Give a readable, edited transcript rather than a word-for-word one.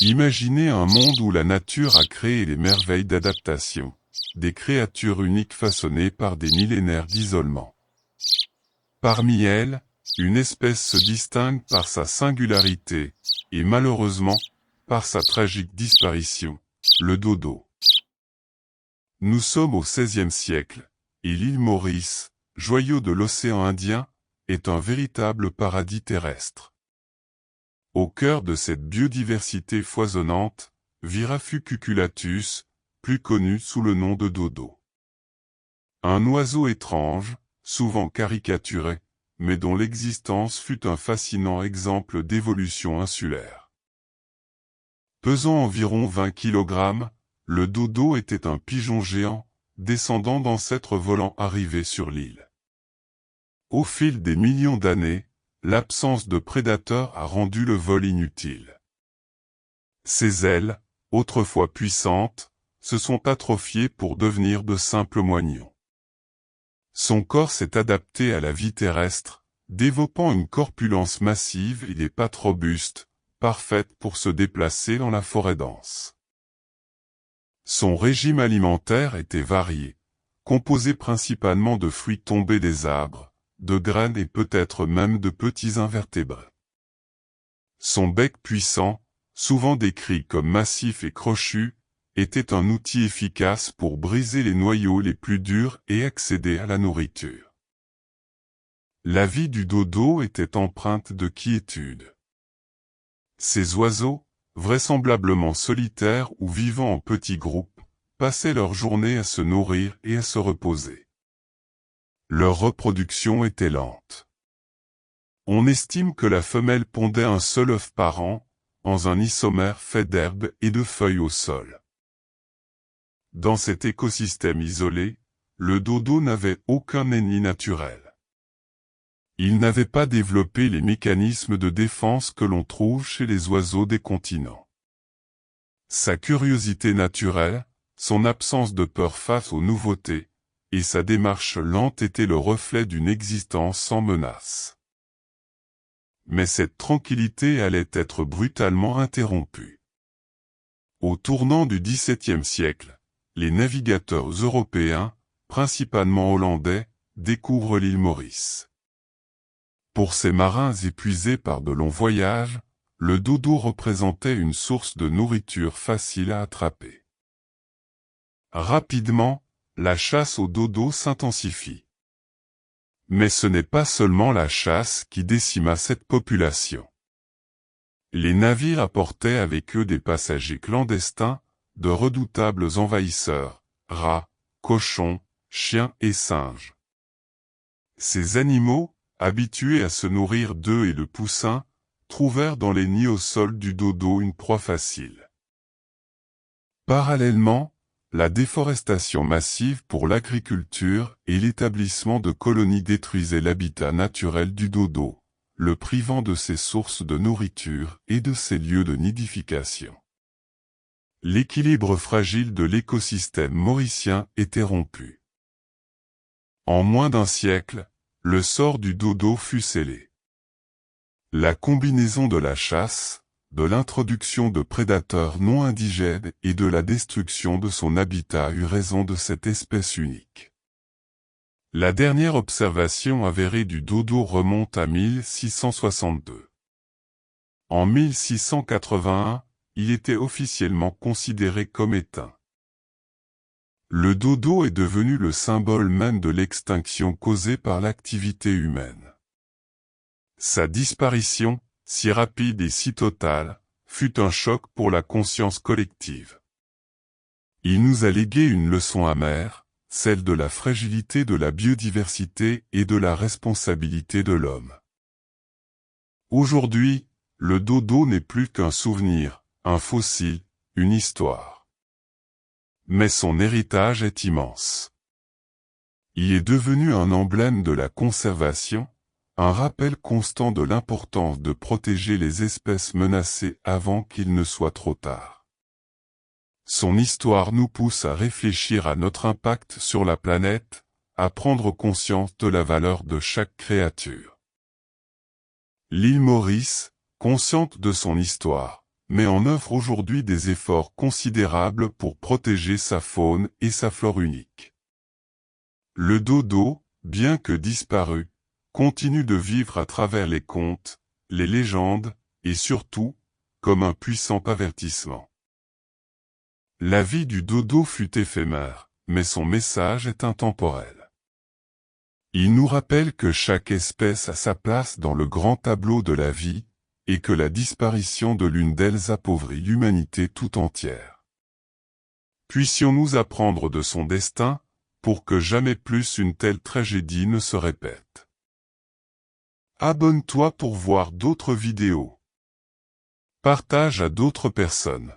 Imaginez un monde où la nature a créé les merveilles d'adaptation, des créatures uniques façonnées par des millénaires d'isolement. Parmi elles, une espèce se distingue par sa singularité, et malheureusement, par sa tragique disparition, le dodo. Nous sommes au XVIe siècle, et l'île Maurice, joyau de l'océan Indien, est un véritable paradis terrestre. Au cœur de cette biodiversité foisonnante, vit Raffus cuculatus, plus connu sous le nom de dodo. Un oiseau étrange, souvent caricaturé, mais dont l'existence fut un fascinant exemple d'évolution insulaire. Pesant environ 20 kg, le dodo était un pigeon géant, descendant d'ancêtres volants arrivés sur l'île. Au fil des millions d'années, l'absence de prédateurs a rendu le vol inutile. Ses ailes, autrefois puissantes, se sont atrophiées pour devenir de simples moignons. Son corps s'est adapté à la vie terrestre, développant une corpulence massive et des pattes robustes, parfaites pour se déplacer dans la forêt dense. Son régime alimentaire était varié, composé principalement de fruits tombés des arbres, de graines et peut-être même de petits invertébrés. Son bec puissant, souvent décrit comme massif et crochu, était un outil efficace pour briser les noyaux les plus durs et accéder à la nourriture. La vie du dodo était empreinte de quiétude. Ces oiseaux, vraisemblablement solitaires ou vivant en petits groupes, passaient leur journée à se nourrir et à se reposer. Leur reproduction était lente. On estime que la femelle pondait un seul œuf par an, dans un isomère fait d'herbes et de feuilles au sol. Dans cet écosystème isolé, le dodo n'avait aucun ennemi naturel. Il n'avait pas développé les mécanismes de défense que l'on trouve chez les oiseaux des continents. Sa curiosité naturelle, son absence de peur face aux nouveautés, et sa démarche lente étaient le reflet d'une existence sans menace. Mais cette tranquillité allait être brutalement interrompue. Au tournant du XVIIe siècle, les navigateurs européens, principalement hollandais, découvrent l'île Maurice. Pour ces marins épuisés par de longs voyages, le dodo représentait une source de nourriture facile à attraper. Rapidement, la chasse au dodo s'intensifie. Mais ce n'est pas seulement la chasse qui décima cette population. Les navires apportaient avec eux des passagers clandestins, de redoutables envahisseurs, rats, cochons, chiens et singes. Ces animaux, habitués à se nourrir d'œufs et de poussins, trouvèrent dans les nids au sol du dodo une proie facile. Parallèlement, la déforestation massive pour l'agriculture et l'établissement de colonies détruisaient l'habitat naturel du dodo, le privant de ses sources de nourriture et de ses lieux de nidification. L'équilibre fragile de l'écosystème mauricien était rompu. En moins d'un siècle, le sort du dodo fut scellé. La combinaison de la chasse, de l'introduction de prédateurs non indigènes et de la destruction de son habitat eut raison de cette espèce unique. La dernière observation avérée du dodo remonte à 1662. En 1681, il était officiellement considéré comme éteint. Le dodo est devenu le symbole même de l'extinction causée par l'activité humaine. Sa disparition, si rapide et si totale, fut un choc pour la conscience collective. Il nous a légué une leçon amère, celle de la fragilité de la biodiversité et de la responsabilité de l'homme. Aujourd'hui, le dodo n'est plus qu'un souvenir, un fossile, une histoire. Mais son héritage est immense. Il est devenu un emblème de la conservation, un rappel constant de l'importance de protéger les espèces menacées avant qu'il ne soit trop tard. Son histoire nous pousse à réfléchir à notre impact sur la planète, à prendre conscience de la valeur de chaque créature. L'île Maurice, consciente de son histoire, met en œuvre aujourd'hui des efforts considérables pour protéger sa faune et sa flore unique. Le dodo, bien que disparu, continue de vivre à travers les contes, les légendes, et surtout, comme un puissant avertissement. La vie du dodo fut éphémère, mais son message est intemporel. Il nous rappelle que chaque espèce a sa place dans le grand tableau de la vie, et que la disparition de l'une d'elles appauvrit l'humanité tout entière. Puissions-nous apprendre de son destin, pour que jamais plus une telle tragédie ne se répète. Abonne-toi pour voir d'autres vidéos. Partage à d'autres personnes.